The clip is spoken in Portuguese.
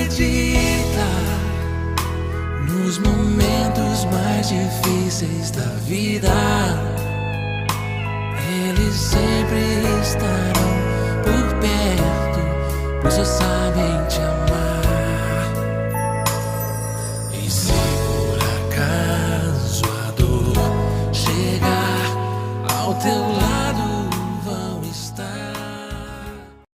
acredita nos momentos mais difíceis da vida. Eles sempre estarão por perto, pois só